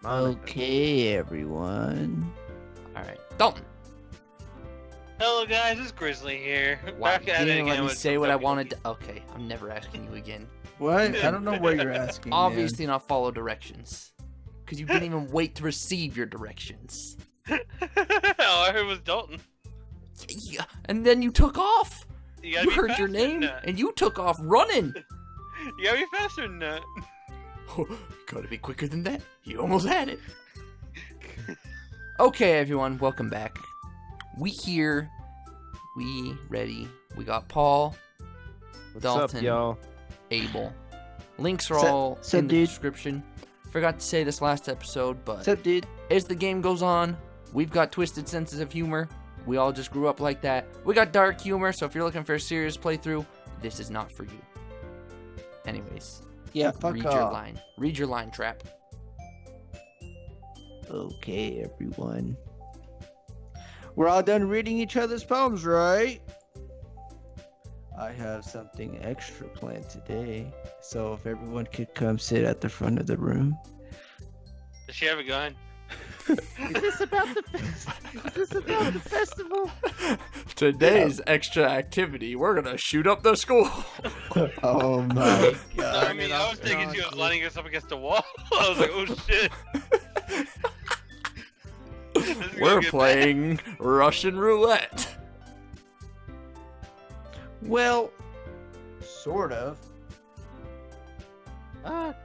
Okay, everyone. All right, Dalton. Hello guys, it's Grizzly here. Wow, Back you at it didn't let again me with say some what I Doki wanted Doki. to. Okay, I'm never asking you again. What? I don't know what you're asking. Obviously not follow directions. Because you didn't even wait to receive your directions. All I heard was Dalton. Yeah, and then you took off. You, You heard your name, and you took off running. You gotta be faster than that. Gotta be quicker than that. You almost had it. Okay, everyone, welcome back. We here. We ready. We got Paul, Dalton, What's up, y'all? Abel. Links are all Sup, in the dude? description. Forgot to say this last episode, but What's up, dude? as the game goes on, we've got twisted senses of humor. We all just grew up like that. We got dark humor, so if you're looking for a serious playthrough, this is not for you. Anyways, Yeah, fuck read off. your line. Read your line, Trap. Okay, everyone. We're all done reading each other's poems, right? I have something extra planned today, so if everyone could come sit at the front of the room. Does she have a gun? Is this about the festival? Today's extra activity, we're gonna shoot up the school. Oh my No, god. I mean, I was thinking she was lining us up against the wall. I was like, oh shit. This is gonna We're get playing Russian roulette. Well, sort of.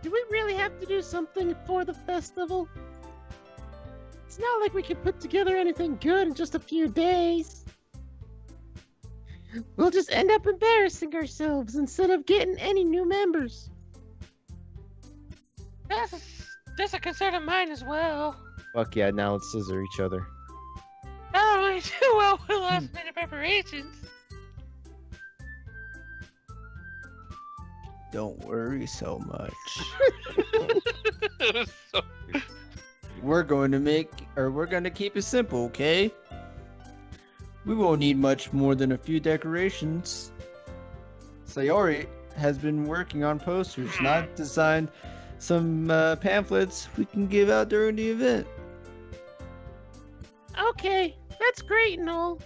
Do we really have to do something for the festival? It's not like we can put together anything good in just a few days. We'll just end up embarrassing ourselves instead of getting any new members. That's a concern of mine as well. Fuck yeah, now let's scissor each other. Oh, we do well with last minute preparations. Don't worry so much. It was so... We're going to keep it simple, okay? We won't need much more than a few decorations. Sayori has been working on posters, not designed some pamphlets we can give out during the event. Okay, that's great and all.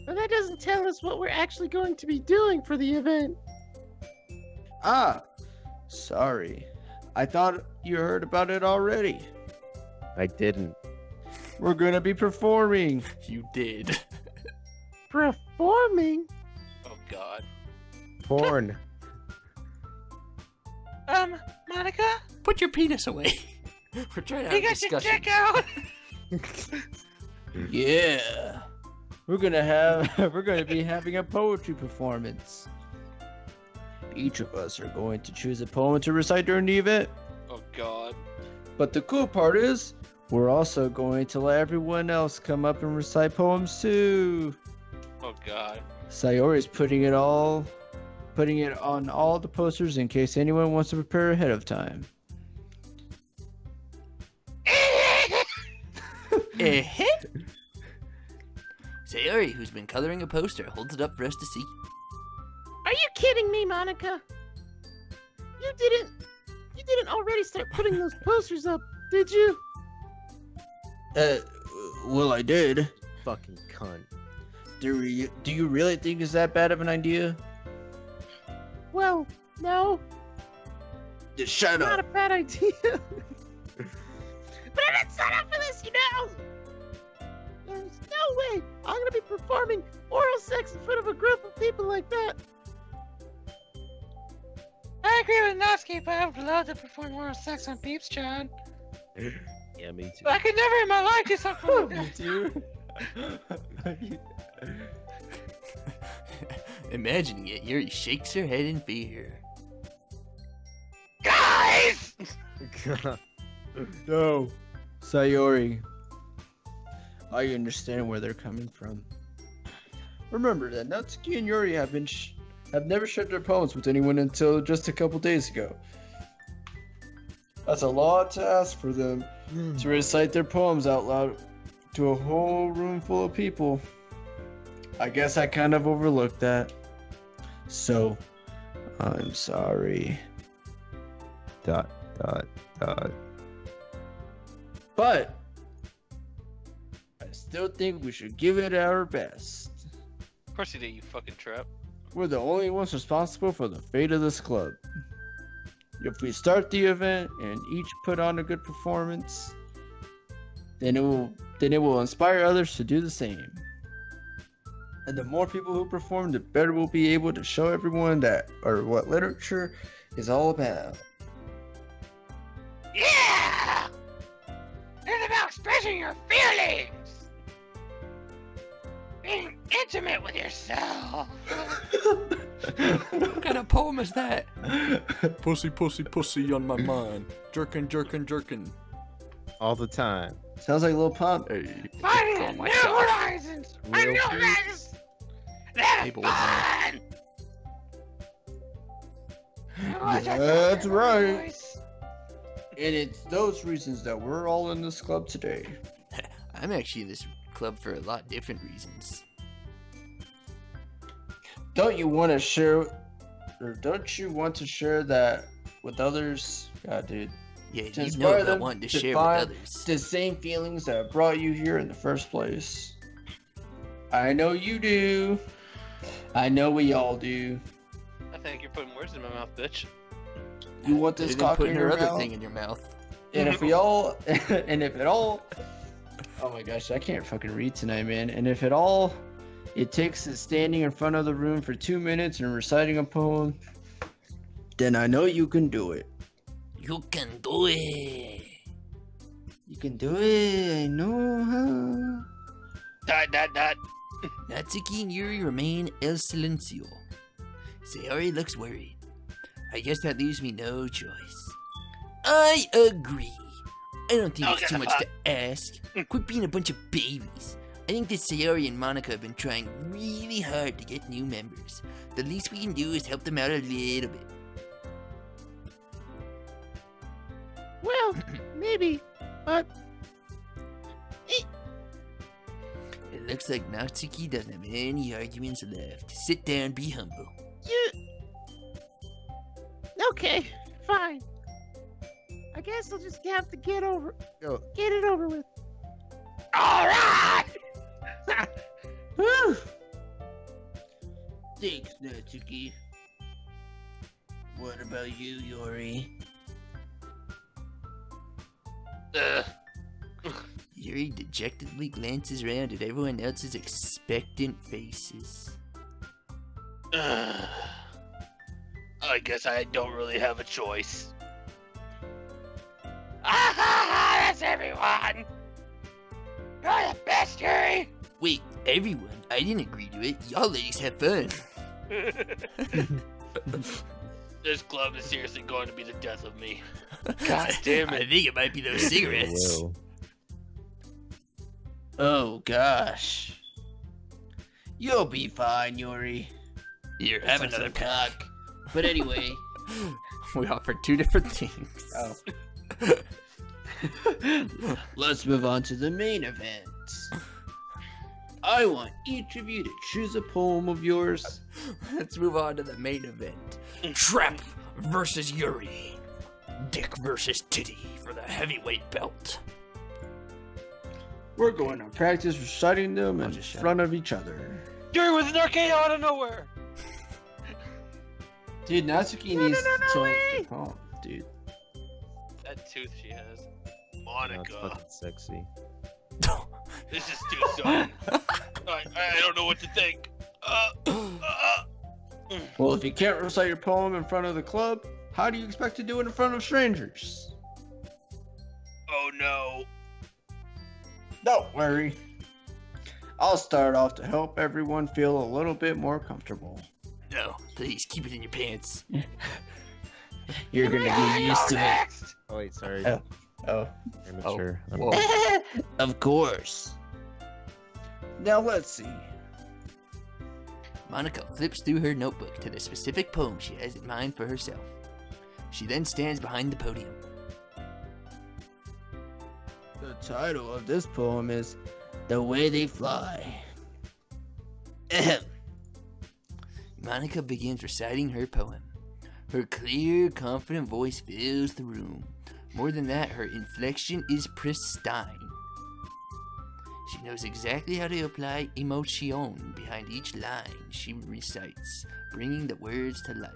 But that doesn't tell us what we're actually going to be doing for the event. Ah, sorry. I thought you heard about it already. I didn't. We're gonna be performing. You did. Performing? Oh god. Porn. Monica? Put your penis away. We're trying to have a discussion. out! Yeah. We're gonna be having a poetry performance. Each of us are going to choose a poem to recite during the event. Oh god. But the cool part is, we're also going to let everyone else come up and recite poems too. Oh god. Sayori's putting it on all the posters in case anyone wants to prepare ahead of time. Sayori, who's been coloring a poster, holds it up for us to see. Are you kidding me, Monica? You didn't already start putting those posters up, did you? Well, I did. Fucking cunt. Do you really think it's that bad of an idea? Well, no, Just shut not a up. bad idea. But I didn't sign up for this, you know! There's no way I'm gonna be performing oral sex in front of a group of people like that. I agree with Natsuki, but I would love to perform oral sex on Peeps, John. Yeah, me too. But I could never in my life do something like that. Too. Imagining it, Yuri shakes her head in fear. Guys! No. Sayori. I understand where they're coming from. Remember that Natsuki and Yuri have never shared their poems with anyone until just a couple days ago. That's a lot to ask for them to recite their poems out loud to a whole room full of people. I guess I kind of overlooked that. So, I'm sorry. Dot, dot, dot. But I still think we should give it our best. Of course you did, you fucking trap. We're the only ones responsible for the fate of this club. If we start the event and each put on a good performance, then it will inspire others to do the same. And the more people who perform, the better we'll be able to show everyone what literature is all about. Yeah! It's about expressing your feelings! Being intimate with yourself! What kind of poem is that? Pussy, pussy, pussy on my mind. Jerkin, jerkin, jerkin. All the time. Sounds like Lil Pump. Hey, Finding call new myself. horizons! Real New Peeps. horizons! Have Abel would know. fun! That's right. And it's those reasons that we're all in this club today. I'm actually in this club for a lot of different reasons. Don't you want to share that with others? God, dude. Yeah, To you inspire know about them wanting to to share find with others. the same feelings that brought you here in the first place. I know you do. I know we all do. I think you're putting words in my mouth, bitch. You want this Didn't cock put in her your other mouth? thing in your mouth. And if we all, and if it all, oh my gosh, I can't fucking read tonight, man. And if it takes is standing in front of the room for 2 minutes and reciting a poem, then I know you can do it. You can do it. You can do it, I know, huh? Dot. Natsuki and Yuri remain el silencio. Sayori looks worried. I guess that leaves me no choice. I agree. I don't think it's too much to ask. Quit being a bunch of babies. I think that Sayori and Monica have been trying really hard to get new members. The least we can do is help them out a little bit. Well, maybe, but It looks like Natsuki doesn't have any arguments left. Sit down, be humble. okay, fine. I guess I'll just have to get it over with. Alright! Whew. Thanks, Natsuki. What about you, Yuri? Yuri dejectedly glances around at everyone else's expectant faces. I guess I don't really have a choice. That's everyone! You're the best, Yuri! Wait, everyone? I didn't agree to it. Y'all ladies have fun. This club is seriously going to be the death of me. God damn I it. think it might be those cigarettes. Will. Oh gosh. You'll be fine, Yuri. Here, Have have another another pack. cock. But anyway. We offer two different things. Oh. Let's move on to the main event. I want each of you to choose a poem of yours. Let's move on to the main event. Trap versus Yuri. Dick versus Titty for the heavyweight belt. We're going to practice reciting them in just shut front of each other. Yuri with an arcade out of nowhere. Dude, Natsuki No, needs no, no, to tell no, us wait. the poem, dude. That tooth she has. That's Monica. fucking sexy. This is too soon. I don't know what to think. Well, if you can't recite your poem in front of the club, how do you expect to do it in front of strangers? Oh no. Don't worry. I'll start off to help everyone feel a little bit more comfortable. No, please keep it in your pants. You're gonna get used to it. Next! Oh wait, sorry. Oh, Amateur. I'm- Whoa. of course. Now let's see. Monica flips through her notebook to the specific poem she has in mind for herself. She then stands behind the podium. The title of this poem is The Way They Fly. Ahem. Monica begins reciting her poem. Her clear, confident voice fills the room. More than that, her inflection is pristine. She knows exactly how to apply emotion behind each line she recites, bringing the words to life.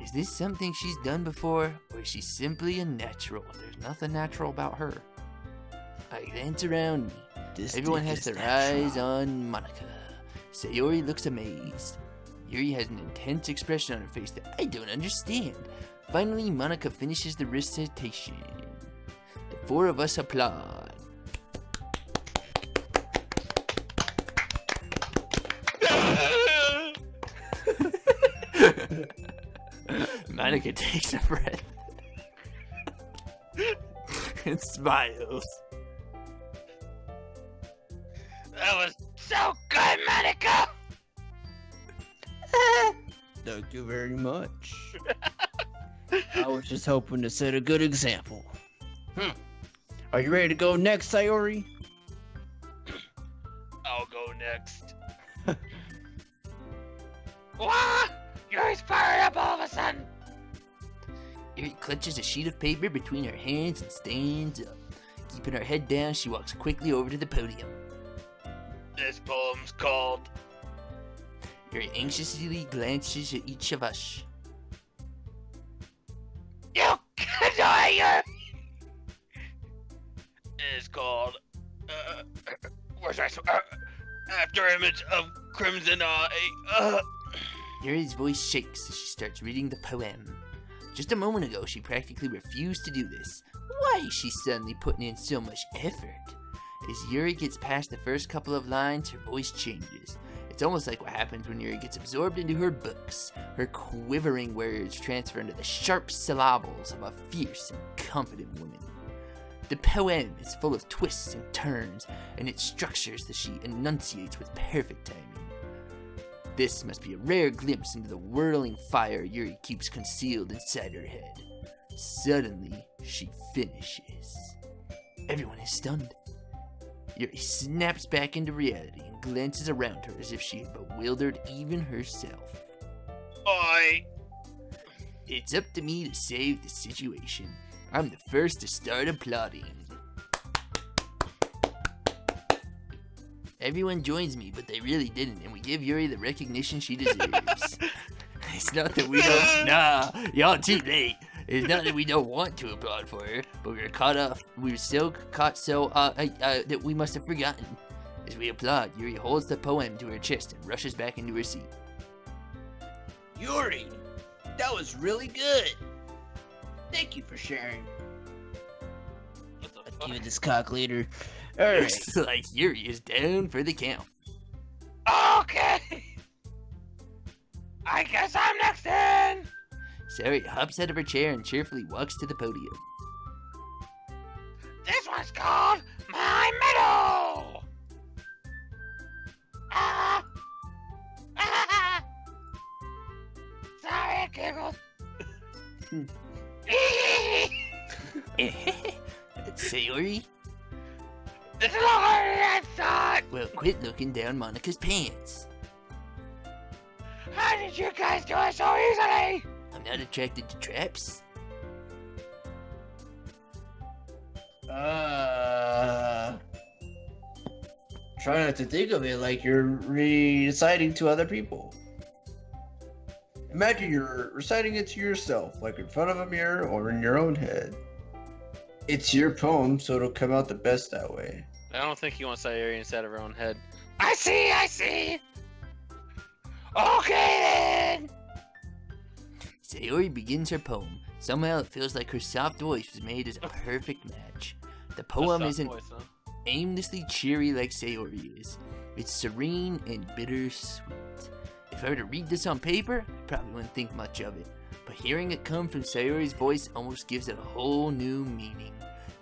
Is this something she's done before, or is she simply a natural? There's nothing natural about her. I glance around me. Everyone has their eyes on Monica. Sayori looks amazed. Yuri has an intense expression on her face that I don't understand. Finally, Monica finishes the recitation. The four of us applaud. Monica takes a breath and smiles. That was so good, Monica! Thank you very much. I was just hoping to set a good example. Are you ready to go next, Sayori? I'll go next. What? You're fired up all of a sudden. Yuri clutches a sheet of paper between her hands and stands up. Keeping her head down, she walks quickly over to the podium. This poem's called... Yuri anxiously glances at each of us. You can do it, It's called... where's my... after image of Crimson Eye. Yuri's voice shakes as she starts reading the poem. Just a moment ago, she practically refused to do this. Why is she suddenly putting in so much effort? As Yuri gets past the first couple of lines, her voice changes. It's almost like what happens when Yuri gets absorbed into her books. Her quivering words transfer into the sharp syllables of a fierce and confident woman. The poem is full of twists and turns, and its structures that she enunciates with perfect timing. This must be a rare glimpse into the whirling fire Yuri keeps concealed inside her head. Suddenly, she finishes. Everyone is stunned. Yuri snaps back into reality and glances around her as if she had bewildered even herself. Oi! It's up to me to save the situation. I'm the first to start applauding. Everyone joins me, but they really didn't, and we give Yuri the recognition she deserves. It's not that we don't... Nah, y'all too late. It's not that we don't want to applaud for her, but we were caught up. We were so caught that we must have forgotten. As we applaud, Yuri holds the poem to her chest and rushes back into her seat. Yuri, that was really good. Thank you for sharing. What the I'll give fuck? it this cock later. Alright. Looks like Yuri is down for the count. Okay! I guess I'm next then! Sayori hops out of her chair and cheerfully walks to the podium. This one's called My Medal! Ah! Ah! Sorry, I giggled. Sayori? It's a lot harder than I thought! Well, quit looking down Monica's pants. How did you guys do it so easily? I'm not attracted to traps. Try not to think of it like you're reciting to other people. Imagine you're reciting it to yourself, like in front of a mirror or in your own head. It's your poem, so it'll come out the best that way. I don't think you want Sayori inside of her own head. I see! Okay then! Sayori begins her poem. Somehow it feels like her soft voice was made as a perfect match. The poem Soft isn't voice, huh? aimlessly cheery like Sayori is. It's serene and bittersweet. If I were to read this on paper, I probably wouldn't think much of it. But hearing it come from Sayori's voice almost gives it a whole new meaning.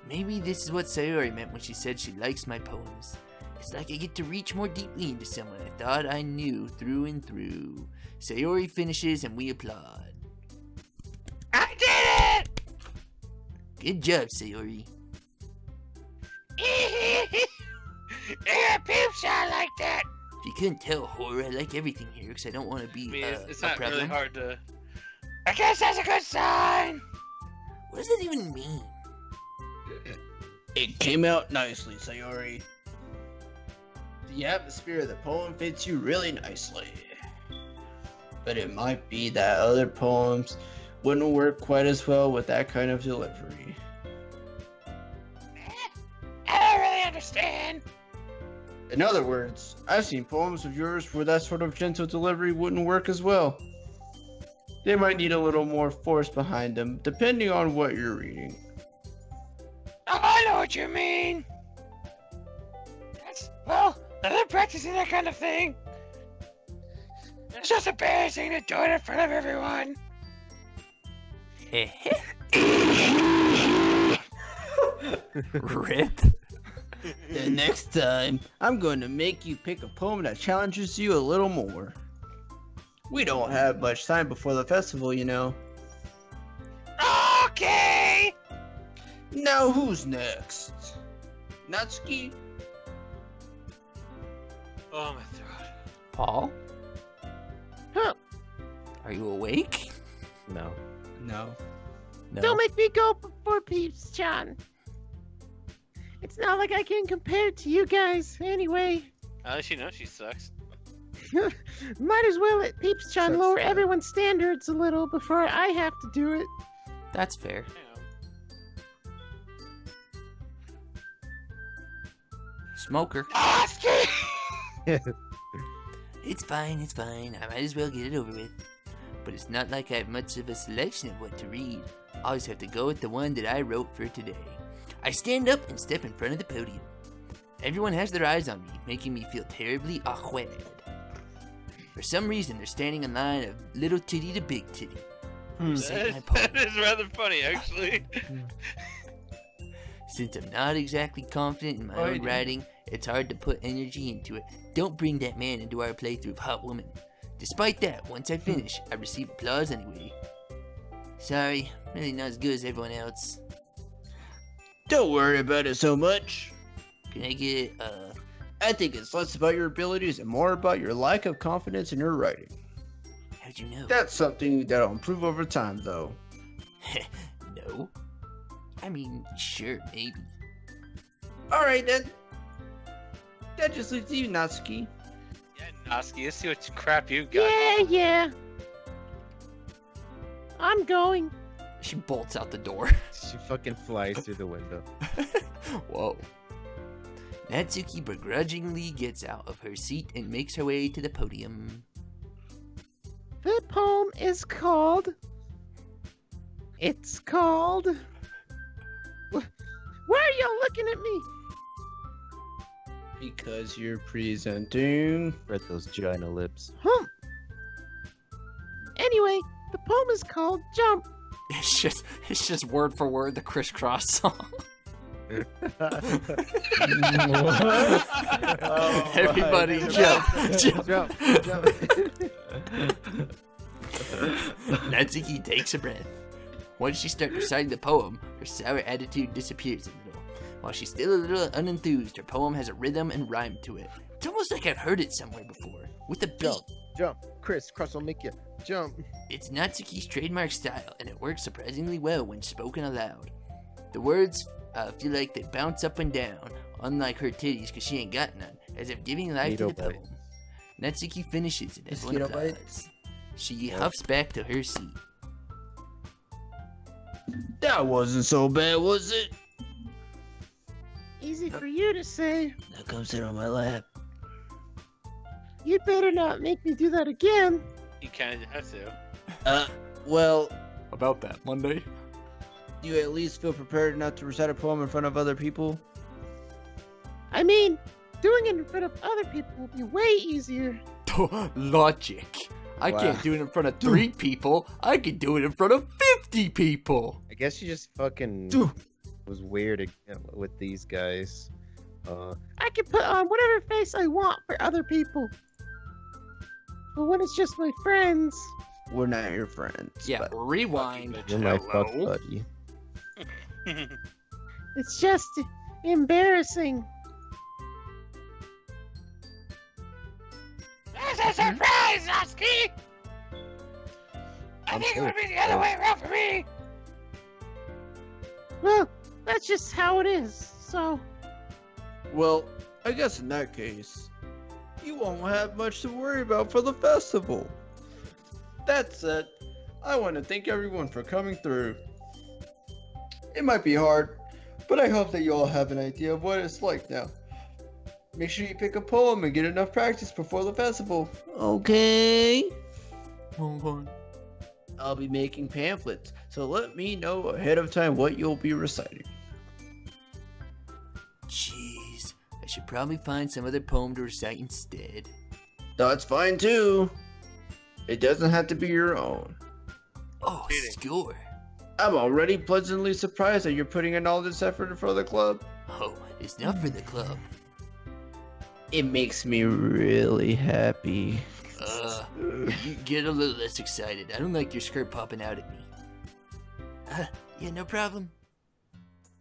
Maybe this is what Sayori meant when she said she likes my poems. It's like I get to reach more deeply into someone I thought I knew through and through. Sayori finishes and we applaud. I did it! Good job, Sayori. Yeah, Peeps, I like that! If you couldn't tell, horror, I like everything here because I don't want to be I mean, it's a not problem. really hard to... I guess that's a good sign! What does that even mean? It came out nicely, Sayori. The atmosphere of the poem fits you really nicely. But it might be that other poems wouldn't work quite as well with that kind of delivery. I don't really understand. In other words, I've seen poems of yours where that sort of gentle delivery wouldn't work as well. They might need a little more force behind them, depending on what you're reading. Oh, I know what you mean. Well, they're practicing that kind of thing. It's just embarrassing to do it in front of everyone. Rip. The next time, I'm going to make you pick a poem that challenges you a little more. We don't have much time before the festival, you know. Okay. Now who's next? Natsuki? Oh, my throat. Paul? Huh. Are you awake? No. No. No. Don't make me go before Peeps, John. It's not like I can compare it to you guys, anyway. At least you know she sucks. Might as well let Peeps, John Sucks, lower yeah. everyone's standards a little before I have to do it. That's fair. Smoker. It's fine, I might as well get it over with. But it's not like I have much of a selection of what to read. I always have to go with the one that I wrote for today. I stand up and step in front of the podium. Everyone has their eyes on me, making me feel terribly awkward. For some reason, they're standing in line of little titty to big titty. Recite my poem. That is rather funny, actually. Since I'm not exactly confident in my own writing, it's hard to put energy into it. Don't bring that man into our playthrough of Hot Woman. Despite that, once I finish, I receive applause anyway. Sorry, really not as good as everyone else. Don't worry about it so much. Can I get, I think it's less about your abilities and more about your lack of confidence in your writing. how'd you know? That's something that'll improve over time, though. No. I mean, sure, maybe. Alright then. That just leaves you, Natsuki. Yeah, Noski, let's see what crap you got. Yeah. I'm going. She bolts out the door. She fucking flies through the window. Whoa. Natsuki begrudgingly gets out of her seat and makes her way to the podium. The poem is called... It's called... Why are y'all looking at me? Because you're presenting. Spread those giant lips. Anyway, the poem is called Jump. It's just word for word the crisscross song. Everybody jump. Natsuki takes a breath. Once she starts reciting the poem, her sour attitude disappears a little. While she's still a little unenthused, her poem has a rhythm and rhyme to it. It's almost like I've heard it somewhere before, with a beat. Jump. Chris, Cross will make you jump. It's Natsuki's trademark style, and it works surprisingly well when spoken aloud. The words feel like they bounce up and down, unlike her titties because she ain't got none, as if giving life to the Mosquito poem. Natsuki finishes and everyone Mosquito bite? applauds. She huffs back to her seat. That wasn't so bad, was it? Easy for you to say. Now come sit on my lap. You'd better not make me do that again. You kind of have to. Well, About that, Monday? do you at least feel prepared enough to recite a poem in front of other people? I mean, doing it in front of other people will be way easier. Logic. I Wow. can't do it in front of 3 people. I can do it in front of 50 people. I guess she just fucking Dude. was weird with these guys. I can put on whatever face I want for other people. But when it's just my friends, We're not your friends. Yeah, but rewind. You're my fuck Hello? buddy. it's just embarrassing. That's a surprise, Noski! I I'm think it so would be the other way around for me. Well, that's just how it is, so... Well, I guess in that case, you won't have much to worry about for the festival. That said, I want to thank everyone for coming through. It might be hard, but I hope that you all have an idea of what it's like now. Make sure you pick a poem and get enough practice before the festival. Okay? I'll be making pamphlets, so let me know ahead of time what you'll be reciting. Jeez, I should probably find some other poem to recite instead. That's fine too. It doesn't have to be your own. Oh, score. I'm already pleasantly surprised that you're putting in all this effort for the club. Oh, it's not for the club. It makes me really happy. You get a little less excited. I don't like your skirt popping out at me. Yeah, no problem.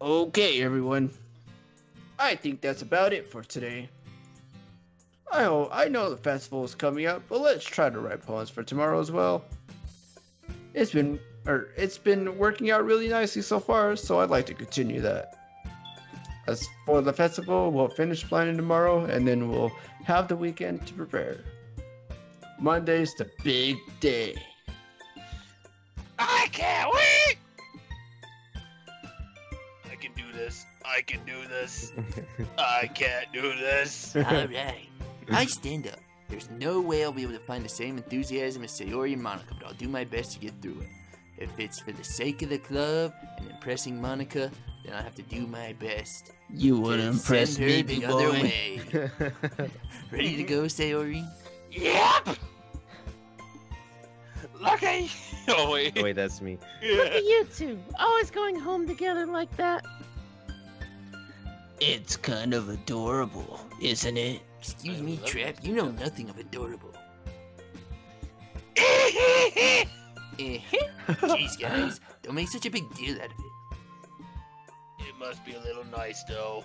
Okay, everyone. I think that's about it for today. I know the festival is coming up, but let's try to write poems for tomorrow as well. It's been working out really nicely so far, so I'd like to continue that. As for the festival, we'll finish planning tomorrow, and then we'll have the weekend to prepare. Monday's the big day. I can't wait! I can do this. I can do this. I can't do this. Alright, I stand up. There's no way I'll be able to find the same enthusiasm as Sayori and Monica, but I'll do my best to get through it. If it's for the sake of the club and impressing Monica, then I'll have to do my best. You would impress Send her me, the big other boy. way. Ready to go, Sayori? Yep! Look at you! Oh wait. Wait, that's me. Look at you two, always going home together like that. It's kind of adorable, isn't it? Excuse me, Trap, you know nothing of adorable. Jeez, guys, don't make such a big deal out of it. It must be a little nice though.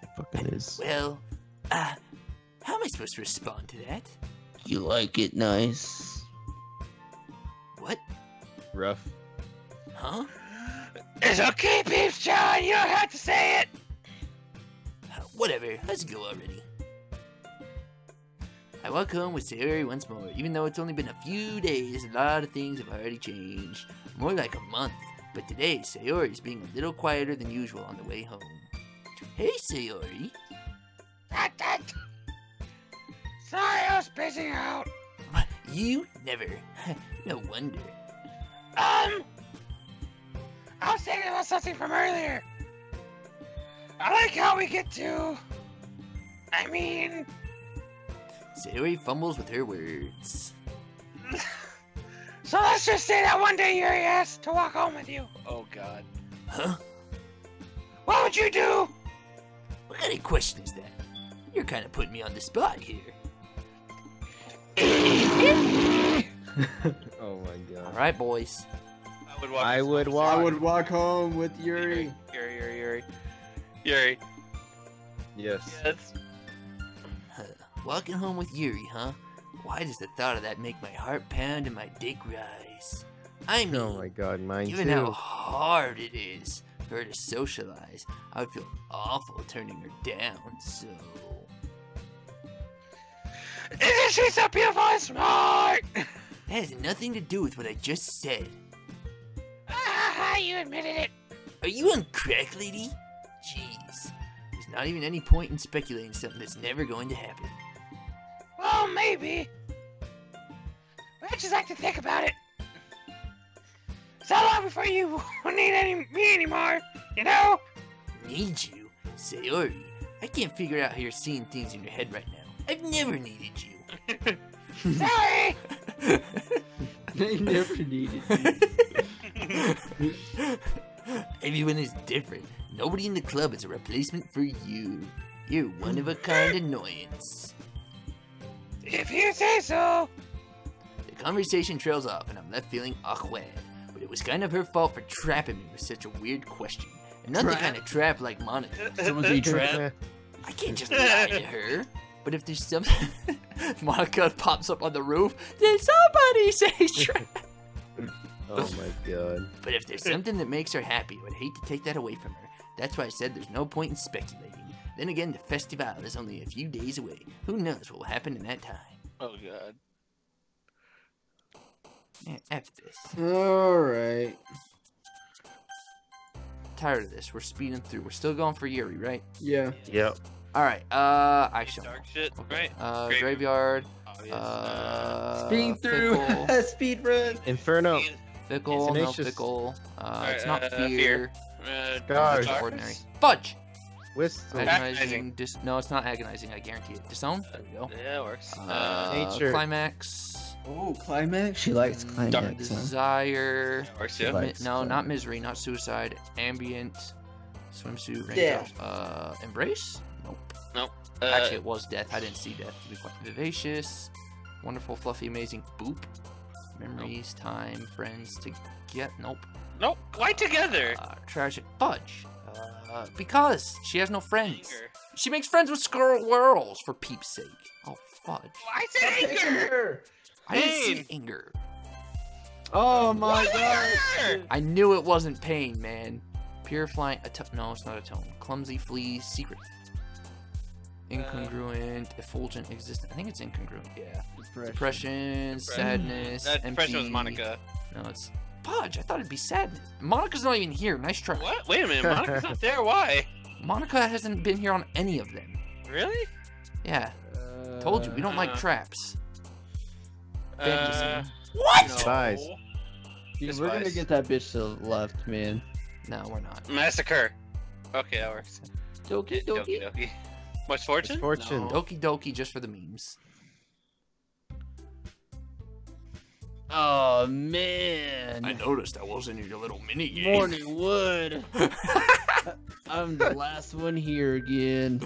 It fucking is. Well, how am I supposed to respond to that? You like it nice? What? Rough. Huh? It's okay, Peeps John, you don't have to say it! Whatever, let's go already. I walk home with Sayori once more. Even though it's only been a few days, a lot of things have already changed. More like a month. But today, Sayori's being a little quieter than usual on the way home. Hey, Sayori. Sorry, I was spacing out. You never. No wonder. I was thinking about something from earlier. I like how we get to... I mean... Sayori fumbles with her words. So let's just say that one day Yuri asked to walk home with you. Oh god. Huh? What would you do? What kind of question is that? You're kind of putting me on the spot here. Oh my god. Alright, boys. I would walk. I would walk home with Yuri. Yuri. Yes. Yes. Walking home with Yuri, huh? Why does the thought of that make my heart pound and my dick rise? I mean, Oh my god, mine given too. how hard it is for her to socialize, I would feel awful turning her down, so... Isn't she so beautiful and smart? That has nothing to do with what I just said. You admitted it. Are you on crack, lady? Jeez. There's not even any point in speculating something that's never going to happen. Well, maybe. But I just like to think about it. So long before you need me anymore, you know? Need you? Sayori, I can't figure out how you're seeing things in your head right now. I've never needed you. Sorry. I never needed you. Everyone is different. Nobody in the club is a replacement for you. You're one of a kind annoyance. If you say so. The conversation trails off and I'm left feeling awkward. But it was kind of her fault for trapping me with such a weird question. And not the kind of trap like Monica. Someone say trap? I can't just lie to her. But if there's something... Monica pops up on the roof, then somebody say trap. Oh my god. But if there's something that makes her happy, I would hate to take that away from her. That's why I said there's no point in speculating. Then again, the festival is only a few days away. Who knows what will happen in that time? Oh god. Man, F this. Alright. Tired of this. We're speeding through. We're still going for Yuri, right? Yeah. Yep. Alright, I shall. Dark shit, Okay. right? Graveyard. Obvious. Speeding through. Fickle. Speed run. Inferno. Fickle, no Tenacious. Fickle. Alright, It's not fear. fear. Gosh. It's ordinary. Fudge! Whistle. Agonizing. No, it's not agonizing. I guarantee it. Disown? There we go. Yeah, it works. Nature. Climax. Oh, climax. She likes climax. Huh? Desire. Yeah, works She too. likes No, not climax. misery, not suicide. Ambient. Swimsuit. Death. Raindrops. Embrace? Nope. Uh, Actually, it was death. I didn't see death. To be quite vivacious. Wonderful, fluffy, amazing. Boop. Memories, time, friends to get. Nope. nope. Why together? Tragic. Fudge. Because she has no friends. Anger. She makes friends with squirrels for Peeps' sake. Oh, fudge. I said anger. I didn't see Pain. anger. Oh my What? god. I knew it wasn't pain, man. Purifying. No, it's not a tone. Clumsy, fleas, secret. Incongruent, effulgent, existent. I think it's incongruent. Yeah. Depression, sadness, That depression was empty. Monica. No, it's fudge. I thought it'd be sadness. Monica's not even here. Nice try. What? Wait a minute. Monica's not there. Why? Monica hasn't been here on any of them. Really? Yeah. Told you, we don't like traps. Uh, What? no. Spies. Dude, we're gonna Spice. get that bitch to the left, man. No, we're not. Massacre. Okay, that works. Doki Doki Doki. Much fortune? Misfortune. No. Doki Doki just for the memes. Oh man. noticed I wasn't in your little mini Morning wood. I'm the last one here again.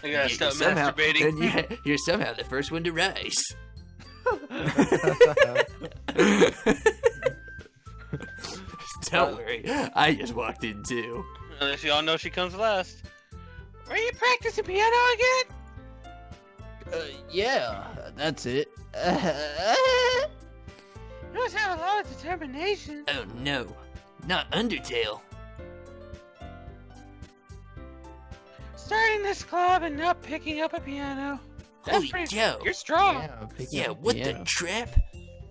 I gotta stop masturbating. And you're somehow the first one to rise. Don't worry, I just walked in too. Unless you all know she comes last. Were you practicing piano again? Yeah, that's it. You must have a lot of determination. Oh no, not Undertale. Starting this club and not picking up a piano. That's Holy pretty. cow. You're strong. Yeah, what the trap?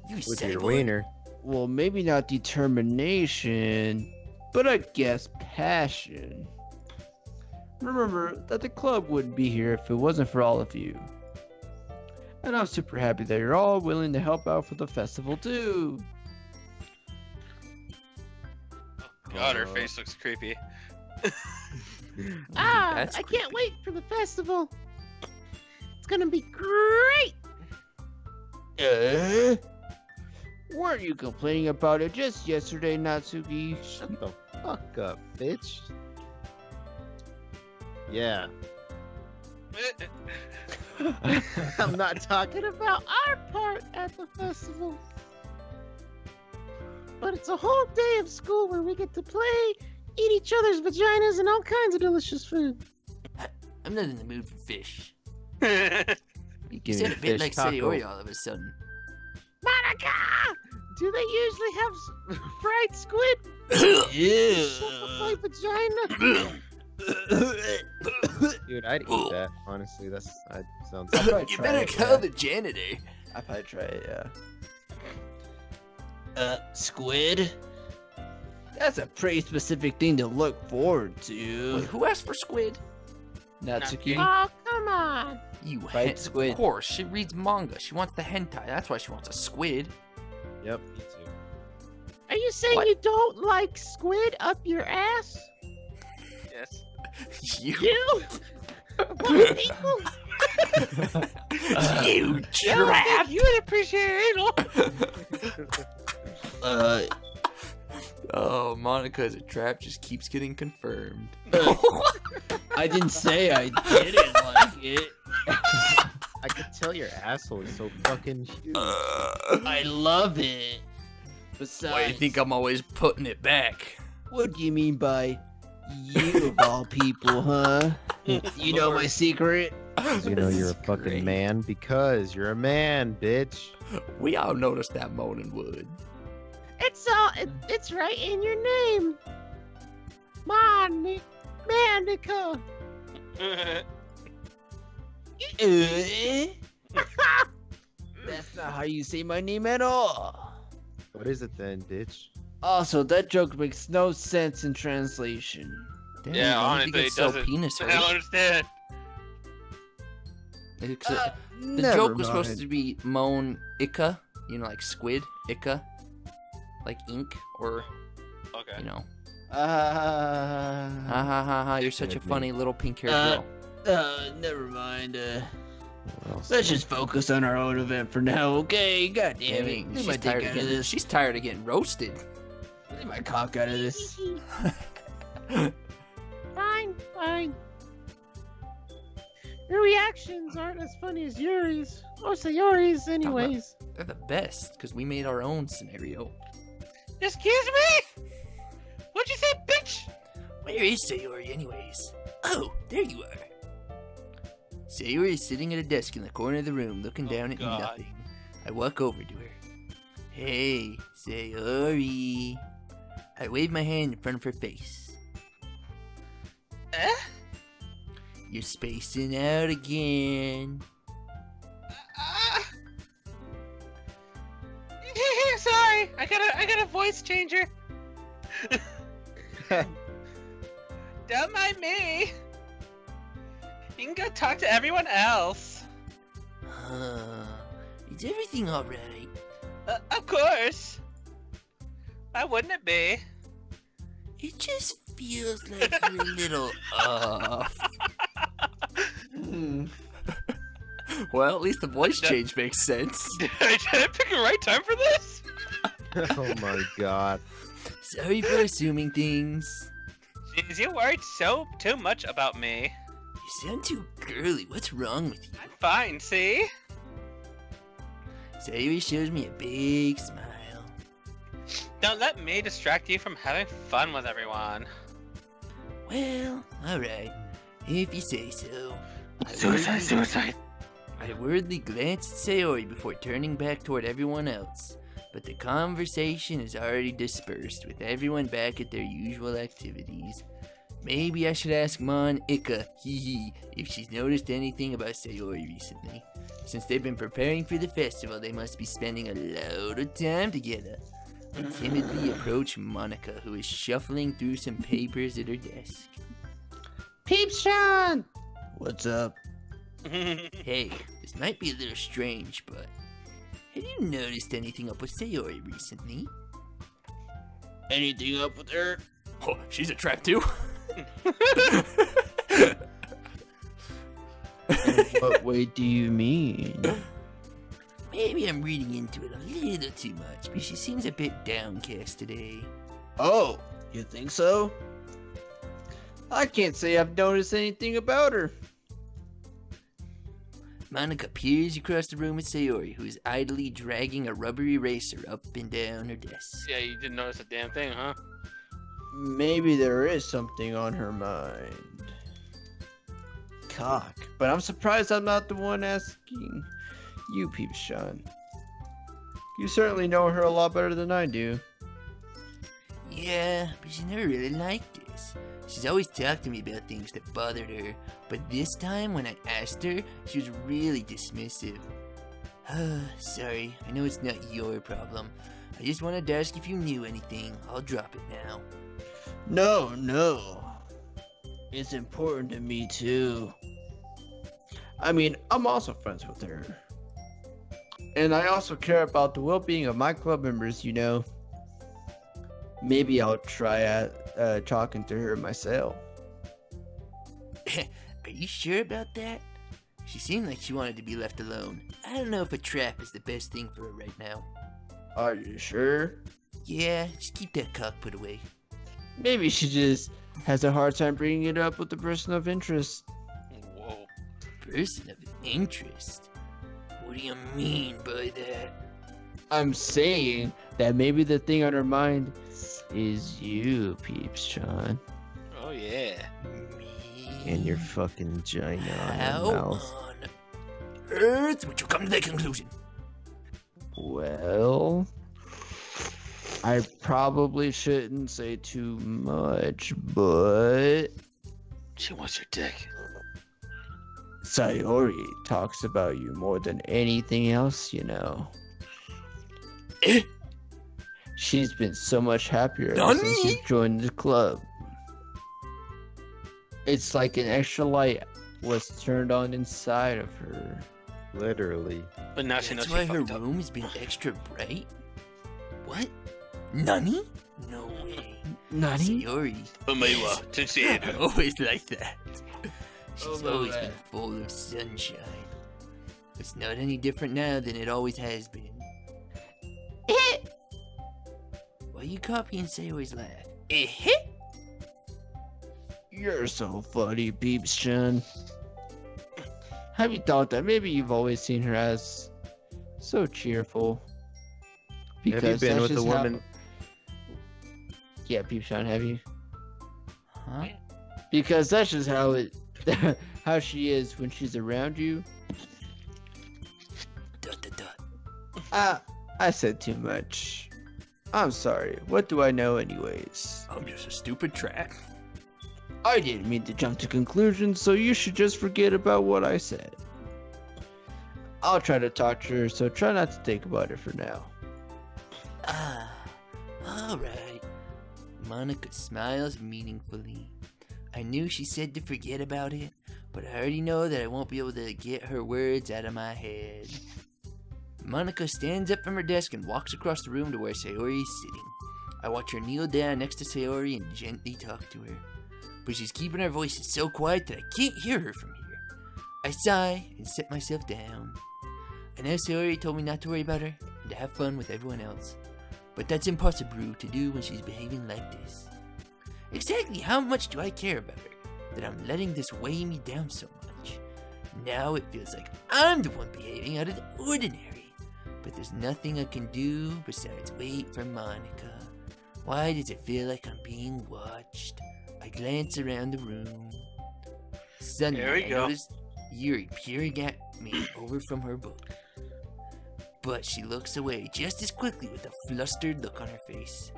You With sad your boy. wiener. Well, maybe not determination, but I guess passion. Remember that the club wouldn't be here if it wasn't for all of you. And I'm super happy that you're all willing to help out for the festival too. God, her face looks creepy. That's I can't wait for the festival. It's gonna be great. Weren't you complaining about it just yesterday, Natsuki? Shut the fuck up, bitch. Yeah. I'm not talking about our part at the festival. But it's a whole day of school where we get to play, eat each other's vaginas, and all kinds of delicious food. I'm not in the mood for fish. You You give sound me a bit fish like taco. Sayori all of a sudden. Monica! Do they usually have fried squid? My vagina? Dude, I'd eat that. Honestly, that sounds. I'll probably You try better it, call yeah. the janitor. I'll probably try it, yeah. Squid? That's a pretty specific thing to look forward Wait, to. who asked for squid? Natsuki? Oh, come on. You Fried squid. Of course, she reads manga. She wants the hentai. That's why she wants a squid. Yep, me too. Are you saying What? you don't like squid up your ass? Yes. You, You? Of all people? you I don't trap. think you would appreciate anal. Oh, Monica is a trap. Just keeps getting confirmed. I didn't say I didn't like it. I could tell your asshole is so fucking huge. I love it. Besides, Why do you think I'm always putting it back? what do you mean by you of all people, huh? You know my secret? You know This you're a is fucking great. man because you're a man, bitch. We all noticed that moaning wood. It's right in your name. Manica. That's not how you say my name at all. What is it then, bitch? Also, that joke makes no sense in translation. Damn, Yeah, why did honestly, you it get so doesn't. penis I don't hurt? understand. The joke was supposed to be Moan Ika, you know, like squid, Ika, like ink, or, Okay. you know. Uh, Ha ha ha ha, you're such a funny little pink haired girl. Never mind. What else? Let's just focus on our own event for now, okay? God damn it. Dang, Leave my dick out of this. she's tired of getting roasted. Leave my cock out of this. Fine. Your reactions aren't as funny as Yuri's. Or Sayori's, anyways. They're the best, because we made our own scenario. Excuse me? What'd you say, bitch? Where is Sayori, anyways? Oh, there you are. Sayori is sitting at a desk in the corner of the room, looking down at God. nothing. I walk over to her. Hey, Sayori. I wave my hand in front of her face. Eh? You're spacing out again. Sorry, I got a voice changer. Don't mind me. You can go talk to everyone else. Is everything alright? Of course. Why wouldn't it be? It just feels like you're a little off. Well, at least the voice change makes sense. Did I pick the right time for this? Oh my god. Sorry for assuming things. Jeez, you worried too much about me. You sound too girly. What's wrong with you? I'm fine, see? Sayori shows me a big smile. Don't let me distract you from having fun with everyone. Well, alright. If you say so. Suicide. I worriedly glanced at Sayori before turning back toward everyone else, but the conversation is already dispersed with everyone back at their usual activities. Maybe I should ask Mon Ika, if she's noticed anything about Sayori recently. Since they've been preparing for the festival, they must be spending a load of time together. I timidly approach Monica, who is shuffling through some papers at her desk. Peeps, Sean! What's up? Hey, this might be a little strange, but have you noticed anything up with Sayori recently? Anything up with her? Oh, she's a trap too. What way do you mean? Maybe I'm reading into it a little too much, but she seems a bit downcast today. Oh, you think so? I can't say I've noticed anything about her. Monica peers across the room at Sayori, who is idly dragging a rubber eraser up and down her desk. Yeah, you didn't notice a damn thing, huh? Maybe there is something on her mind. Cock. But I'm surprised I'm not the one asking you, Peeps, Sean. You certainly know her a lot better than I do. Yeah, but she never really liked this. She's always talked to me about things that bothered her, but this time when I asked her, she was really dismissive. Sorry, I know it's not your problem. I just wanted to ask if you knew anything. I'll drop it now. No. It's important to me too. I mean, I'm also friends with her. And I also care about the well-being of my club members, you know. Maybe I'll try talking to her myself. Are you sure about that? She seemed like she wanted to be left alone. I don't know if a trap is the best thing for her right now. Are you sure? Yeah, just keep that cock put away. Maybe she just has a hard time bringing it up with the person of interest. Whoa. Person of interest? What do you mean by that? I'm saying that maybe the thing on her mind is you, Peeps, Sean. Oh, yeah. Me? And your fucking vagina on How your mouth. on earth would you come to that conclusion? Well, I probably shouldn't say too much, but She wants your dick. Sayori talks about you more than anything else, you know. She's been so much happier ever since you joined the club. It's like an extra light was turned on inside of her. Literally. But now she knows That's she why her fucked up. room has been extra bright? What? Nani? No way. Nani? Sayori. Umeiwa, Tunsiedo. Always like that. She's Oh, always my. been full of sunshine. It's not any different now than it always has been. Why are you copying Sayori's laugh? You're so funny, Peeps-chan. Have you thought that maybe you've always seen her as so cheerful? Have you been that's with a just how- woman? Yeah, Peeps-chan, have you? Huh? Because that's just how it, how she is when she's around you. Dot, dot, dot. I said too much. I'm sorry. What do I know anyways? I'm just a stupid track. I didn't mean to jump to conclusions, so you should just forget about what I said. I'll try to talk to her, so try not to think about it for now. Ah, alright. Monica smiles meaningfully. I knew she said to forget about it, but I already know that I won't be able to get her words out of my head. Monica stands up from her desk and walks across the room to where Sayori is sitting. I watch her kneel down next to Sayori and gently talk to her. But she's keeping her voice so quiet that I can't hear her from here. I sigh and sit myself down. I know Sayori told me not to worry about her and to have fun with everyone else. But that's impossible to do when she's behaving like this. Exactly how much do I care about her that I'm letting this weigh me down so much? Now it feels like I'm the one behaving out of the ordinary. But there's nothing I can do besides wait for Monica. Why does it feel like I'm being watched? I glance around the room. Suddenly, There we I go. notice Yuri peering at me over from her book. But she looks away just as quickly with a flustered look on her face.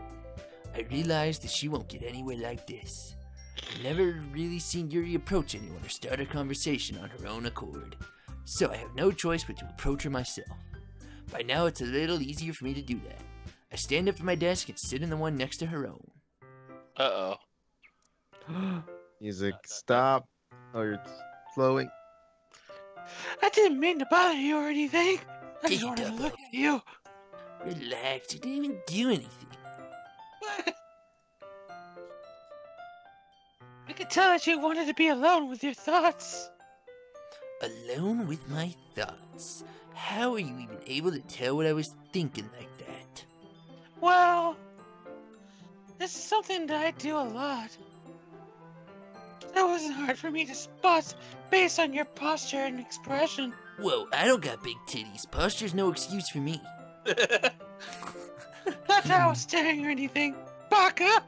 I realize that she won't get anywhere like this. I've never really seen Yuri approach anyone or start a conversation on her own accord. So I have no choice but to approach her myself. By now it's a little easier for me to do that. I stand up from my desk and sit in the one next to her own. Uh-oh. Music, stop. Oh, you're flowing. I didn't mean to bother you or anything. I Take just it wanted to up, look Abel. at you. Relax, you didn't even do anything. I could tell that you wanted to be alone with your thoughts. Alone with my thoughts. How are you even able to tell what I was thinking like that? Well, this is something that I do a lot. That wasn't hard for me to spot based on your posture and expression. Whoa, I don't got big titties. Posture's no excuse for me. Not that I was staring or anything. Baka!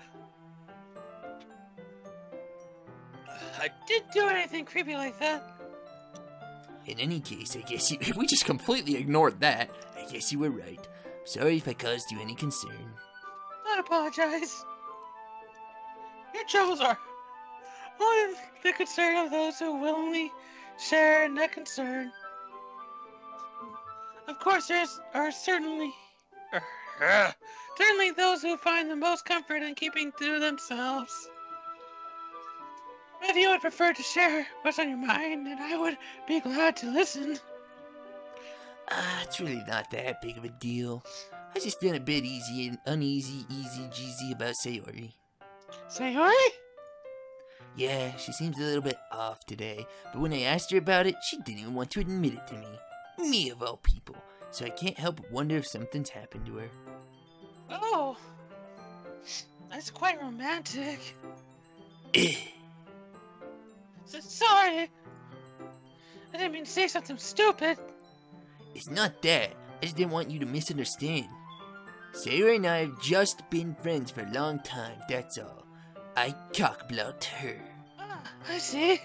I didn't do anything creepy like that. In any case, I guess we just completely ignored that. I guess you were right. Sorry if I caused you any concern. Don't apologize. Your troubles are only the concern of those who willingly share in that concern. Of course, there are certainly those who find the most comfort in keeping to themselves. If you would prefer to share what's on your mind, then I would be glad to listen. It's really not that big of a deal. I just feel a bit uneasy, easy-jeezy about Sayori. Sayori? Yeah, she seems a little bit off today, but when I asked her about it, she didn't even want to admit it to me. Me of all people. So I can't help but wonder if something's happened to her. Oh, that's quite romantic. Sorry. I didn't mean to say something stupid. It's not that. I just didn't want you to misunderstand. Sayori and I have just been friends for a long time, that's all. I cockblocked her. Ah, I see.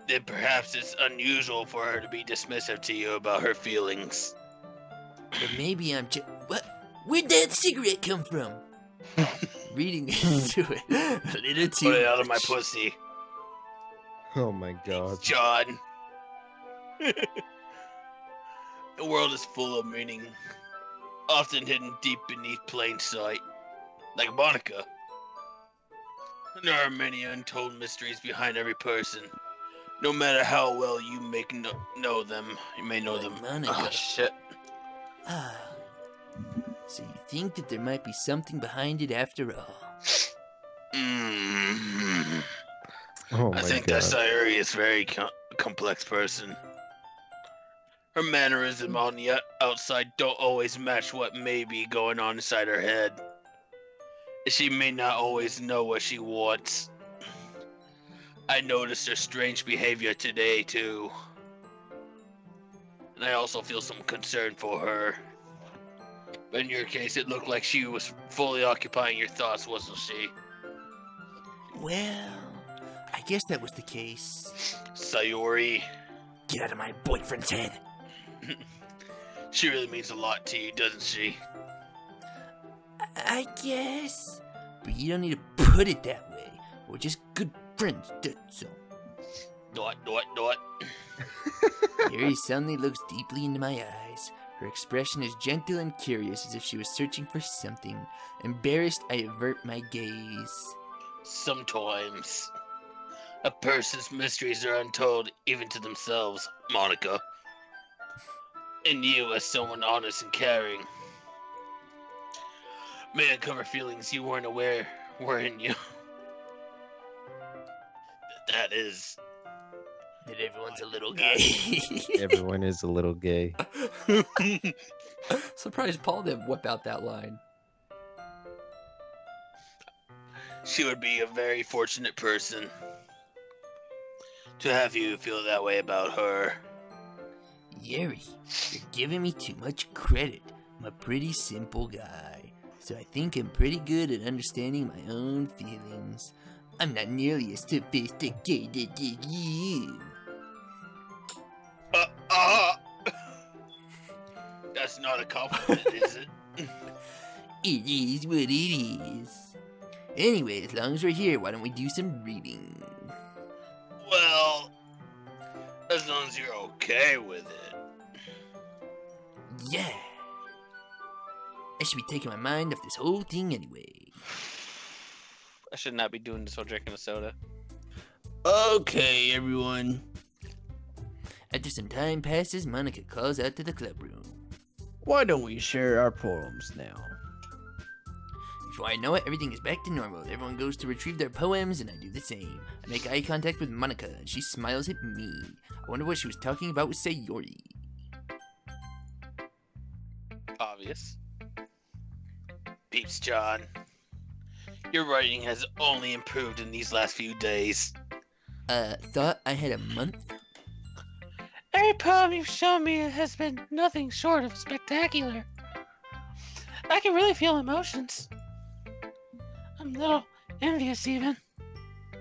Then perhaps it's unusual for her to be dismissive to you about her feelings. Or maybe I'm just... Where'd that cigarette come from? Reading into it a little too Put it out of much. my pussy. Oh my god. John. The world is full of meaning, often hidden deep beneath plain sight, like Monica. And there are many untold mysteries behind every person. No matter how well you know them, you may know them. Monica. Oh shit. Ah. So you think that there might be something behind it after all? Mm. Oh my I think god. that Sayuri is a very complex person. Her mannerism on the outside don't always match what may be going on inside her head. She may not always know what she wants. I noticed her strange behavior today too. And I also feel some concern for her. But in your case, it looked like she was fully occupying your thoughts, wasn't she? Well, I guess that was the case. Sayuri. Get out of my boyfriend's head. She really means a lot to you, doesn't she? I guess. But you don't need to put it that way. We're just good friends, that's all. Dot. Yuri suddenly looks deeply into my eyes. Her expression is gentle and curious, as if she was searching for something. Embarrassed, I avert my gaze. Sometimes a person's mysteries are untold even to themselves, Monica. And you, as someone honest and caring, may uncover feelings you weren't aware were in you. That is. That everyone's a little gay. Everyone is a little gay. Surprised Paul didn't whip out that line. She would be a very fortunate person to have you feel that way about her. Yuri, you're giving me too much credit. I'm a pretty simple guy, so I think I'm pretty good at understanding my own feelings. I'm not nearly as sophisticated as you. That's not a compliment, is it? It is what it is. Anyway, as long as we're here, why don't we do some reading? Well, as long as you're okay with it. Yeah. I should be taking my mind off this whole thing anyway. I should not be doing this while drinking a soda. Okay, everyone. After some time passes, Monica calls out to the club room. Why don't we share our poems now? Before I know it, everything is back to normal. Everyone goes to retrieve their poems, and I do the same. I make eye contact with Monica, and she smiles at me. I wonder what she was talking about with Sayori. Obvious. Peeps, John. Your writing has only improved in these last few days. Thought I had a month? Every poem you've shown me has been nothing short of spectacular. I can really feel emotions. I'm a little envious even.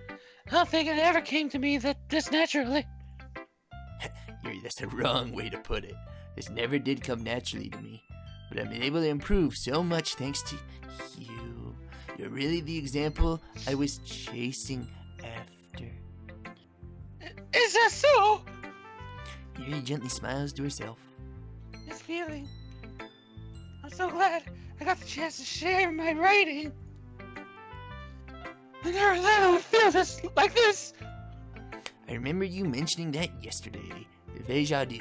I don't think it ever came to me that this naturally. Yuri, that's the wrong way to put it. This never did come naturally to me. But I've been able to improve so much thanks to you. You're really the example I was chasing after. Is that so? Yuri gently smiles to herself. This feeling. I'm so glad I got the chance to share my writing. I never thought I would feel this like this. I remember you mentioning that yesterday. Deja vu.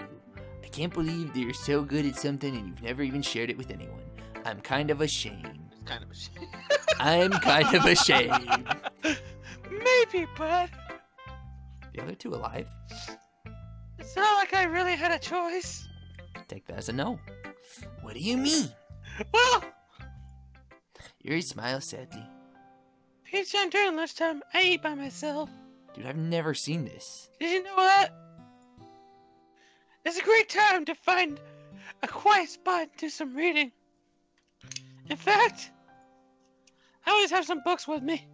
I can't believe that you're so good at something and you've never even shared it with anyone. I'm kind of ashamed. It's kind of a shame. I'm kind of ashamed. Maybe, but The other two alive? it's not like I really had a choice. Take that as a no. What do you mean? Well, Yuri smiles sadly. each time during lunchtime, I eat by myself. Dude, I've never seen this. Did you know that? It's a great time to find a quiet spot and do some reading. In fact, I always have some books with me.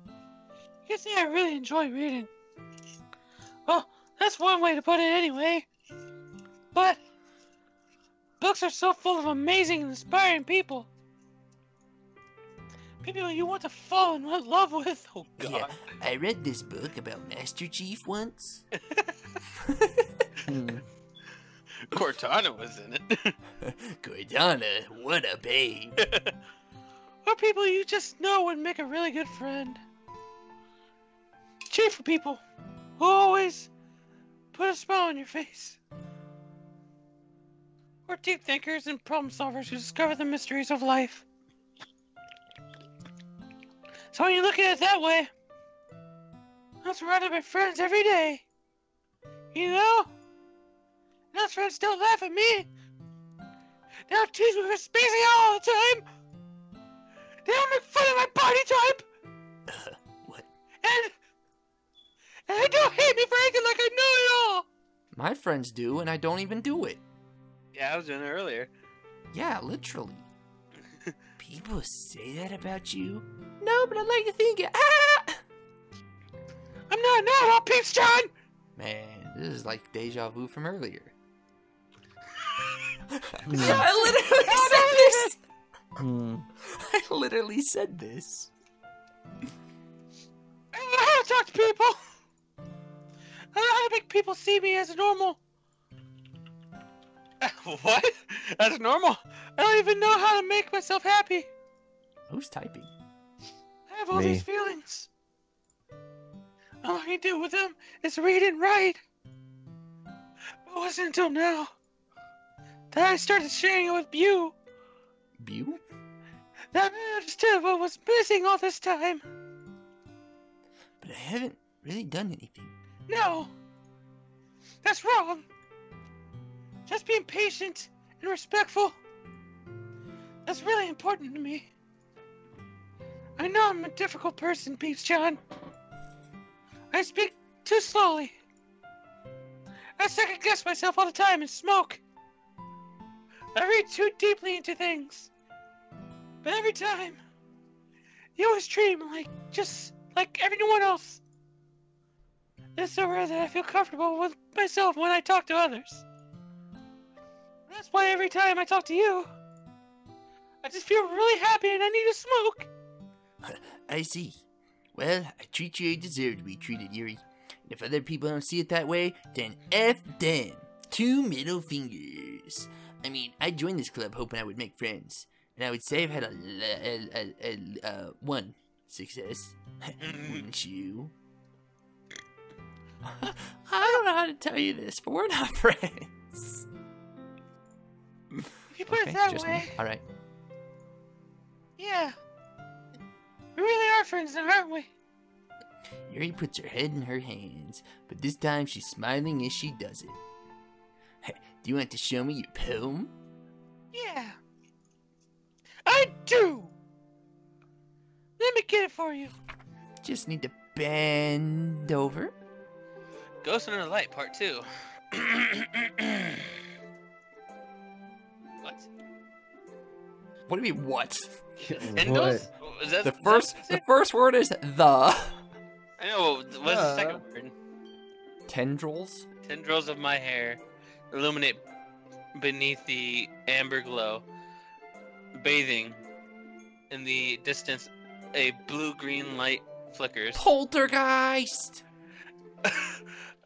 You can see I really enjoy reading. Well, that's one way to put it anyway. But books are so full of amazing and inspiring people. People you want to fall in love with. Oh God. Yeah, I read this book about Master Chief once. Hmm. Cortana was in it. Cortana, what a babe. Or people you just know would make a really good friend. Cheerful people who always put a smile on your face. Or deep thinkers and problem solvers who discover the mysteries of life. So when you look at it that way, I'm surrounded by friends every day. You know? And those friends don't laugh at me. They don't tease me for spacing out all the time. They don't make fun of my body type. What? And they don't hate me for acting like I know it all. My friends do, and I don't even do it. Yeah, I was doing it earlier. Yeah, literally. People say that about you? No, but I like to think it. Ah! I'm not know-it-all, Peeps, John. Man, this is like deja vu from earlier. Hmm. I literally said this. Hmm. I literally said this. I don't know how to talk to people. I don't know how to make people see me as normal. What? That's normal. I don't even know how to make myself happy. Who's typing? I have all Me. these feelings. All I can do with them is read and write. It wasn't until now that I started sharing it with you Bew? that I understood what was missing all this time. But I haven't really done anything. No, that's wrong. Just being patient and respectful. That's really important to me. I know I'm a difficult person, Peeps John. I speak too slowly. I second guess myself all the time and smoke. I read too deeply into things. But every time, you always treat me just like everyone else. It's so rare that I feel comfortable with myself when I talk to others. That's why every time I talk to you, I just feel really happy and I need to smoke. I see. Well, I treat you how you deserve to be treated, Yuri. And if other people don't see it that way, then F them. 2 middle fingers. I mean, I joined this club hoping I would make friends. And I would say I've had one success. Wouldn't you? I don't know how to tell you this, but we're not friends. If you put it that way, Alright. yeah. We really are friends now, aren't we? Yuri puts her head in her hands, but this time she's smiling as she does it. Hey, do you want to show me your poem? Yeah. I do! Let me get it for you. Just need to bend over. Ghost Under the Light, Part 2. What? What do you mean, what? Endos? Is that The first word is the. I know. What's the second word? Tendrils? Tendrils of my hair illuminate beneath the amber glow. Bathing in the distance, a blue-green light flickers. Poltergeist!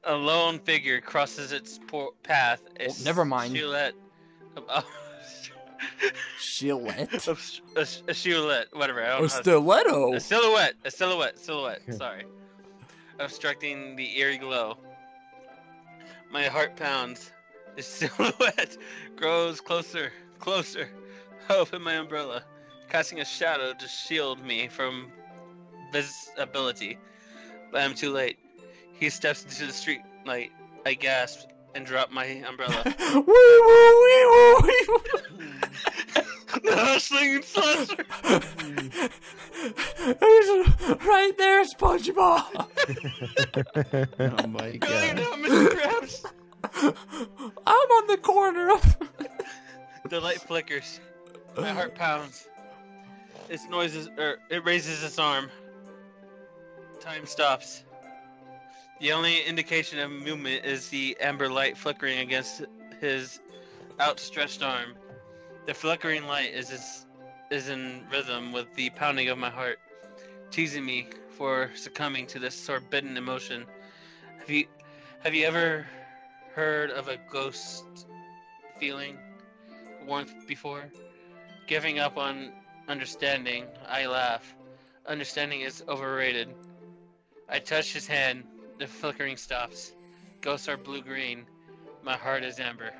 A lone figure crosses its path. A never mind. Silhouette. Gillette? A silhouette, whatever. I don't A know. stiletto! A silhouette. Sorry. Obstructing the eerie glow. My heart pounds. The silhouette grows closer. I open my umbrella, casting a shadow to shield me from visibility. But I'm too late. He steps into the street light. I gasp and drop my umbrella. The hustling and slasher. Right there, SpongeBob! Oh my Going god. down, Mr. Krabs. I'm on the corner of... The light flickers. My heart pounds. It raises its arm. Time stops. The only indication of movement is the amber light flickering against his outstretched arm. The flickering light is is in rhythm with the pounding of my heart, teasing me for succumbing to this forbidden emotion. Have you ever heard of a ghost feeling warmth before? Giving up on understanding, I laugh. Understanding is overrated. I touch his hand, the flickering stops. Ghosts are blue-green, my heart is amber.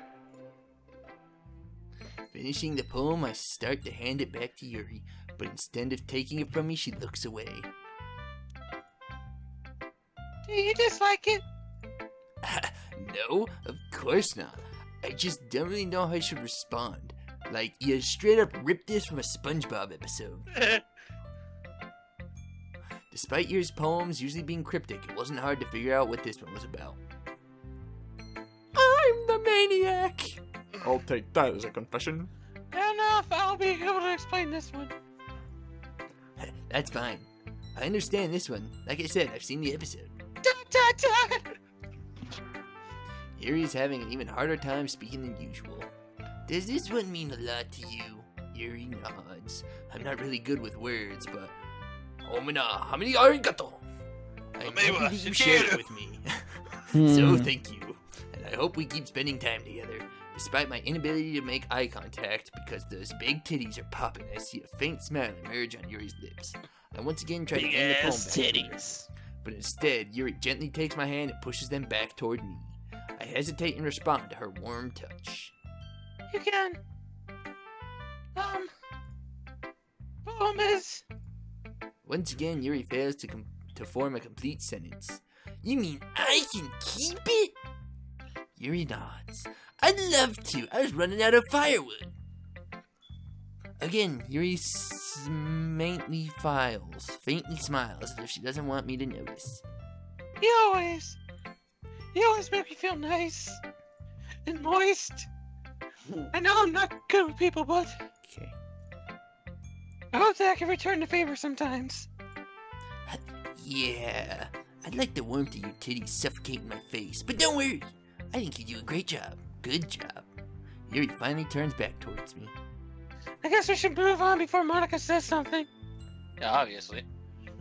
Finishing the poem, I start to hand it back to Yuri, but instead of taking it from me, she looks away. Do you dislike it? No, of course not. I just don't really know how I should respond. Like, you straight up ripped this from a SpongeBob episode. Despite Yuri's poems usually being cryptic, it wasn't hard to figure out what this one was about. I'm the maniac! I'll take that as a confession. Enough, I'll be able to explain this one. That's fine. I understand this one. Like I said, I've seen the episode. Yuri's having an even harder time speaking than usual. Does this one mean a lot to you? Yuri nods. I'm not really good with words, but... Homina, hamini arigato! I'm happy that you shared it with me. So thank you. And I hope we keep spending time together. Despite my inability to make eye contact because those big titties are popping, I see a faint smile emerge on Yuri's lips. I once again try to end the poem back titties. but instead, Yuri gently takes my hand and pushes them back toward me. I hesitate and respond to her warm touch. You can. Poem is. Once again, Yuri fails to form a complete sentence. You mean I can keep it? Yuri nods. I'd love to. I was running out of firewood. Again, Yuri faintly smiles as if she doesn't want me to notice. You always make me feel nice and moist. I know I'm not good with people, but Okay. I hope that I can return the favor sometimes. Yeah, I'd like the warmth of your titties suffocating my face, but don't worry. I think you do a great job. Good job. Yuri finally turns back towards me. I guess we should move on before Monica says something. Yeah, obviously.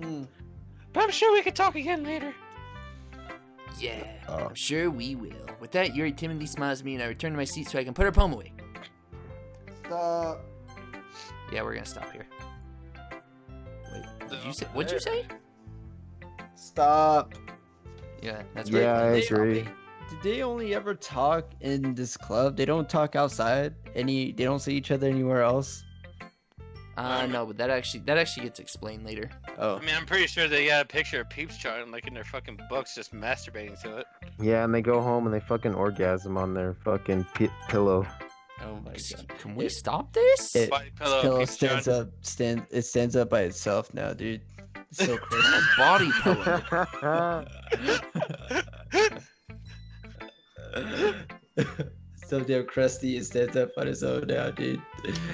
But I'm sure we could talk again later. Yeah, I'm sure we will. With that, Yuri timidly smiles at me and I return to my seat so I can put her poem away. Stop. Yeah, we're gonna stop here. Wait, what'd you say? Stop. Yeah, that's Yeah, I right. agree. Did they only ever talk in this club? They don't talk outside? They don't see each other anywhere else? No, but that actually gets explained later. Oh. I mean, I'm pretty sure they got a picture of Peeps charting like in their fucking books, just masturbating to it. Yeah, and they go home and they fucking orgasm on their fucking pillow. Oh my god. Can we stop this? It- Body pillow, Pillow Peeps stands chart. up. It stands up by itself now, dude. It's so crazy. Body pillow. So damn crusty. It stands up on its own now, dude.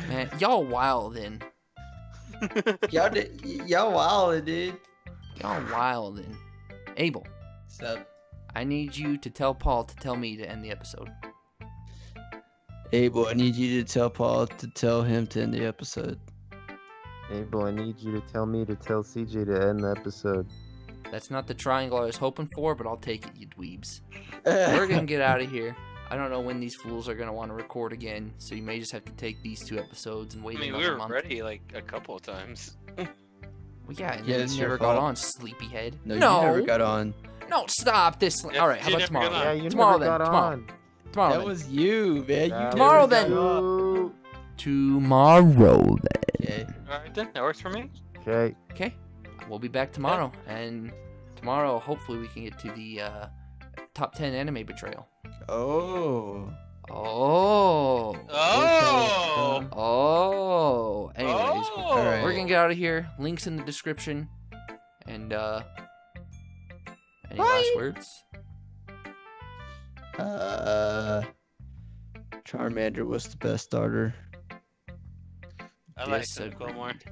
Man, y'all wild then. Y'all wild, dude. Y'all wild then. Abel, Stop. I need you to tell Paul to tell me to end the episode. Abel, I need you to tell Paul to tell him to end the episode. Abel, I need you to tell me to tell CJ to end the episode. That's not the triangle I was hoping for, but I'll take it, you dweebs. We're gonna get out of here. I don't know when these fools are gonna want to record again, so you may just have to take these 2 episodes and wait I mean, we another were month. ready like a couple of times. Well, yeah, and Yeah, then it's you your never got fault. on, sleepyhead. No, you never got on. No, stop this. Yeah, All right, how you about never got tomorrow? on. Yeah, you Tomorrow never then. got Tomorrow. on. Tomorrow That then. was you, man. You Tomorrow never then. got on. Tomorrow then. Okay. Alright then, that works for me. Okay. Okay, we'll be back tomorrow, and tomorrow hopefully we can get to the top 10 anime betrayal. Oh. Oh. Oh! Oh. Anyways, Oh! we're gonna get out of here. Links in the description. And any last words? Charmander was the best starter. I like Yes, Cyndaquil more. agreed.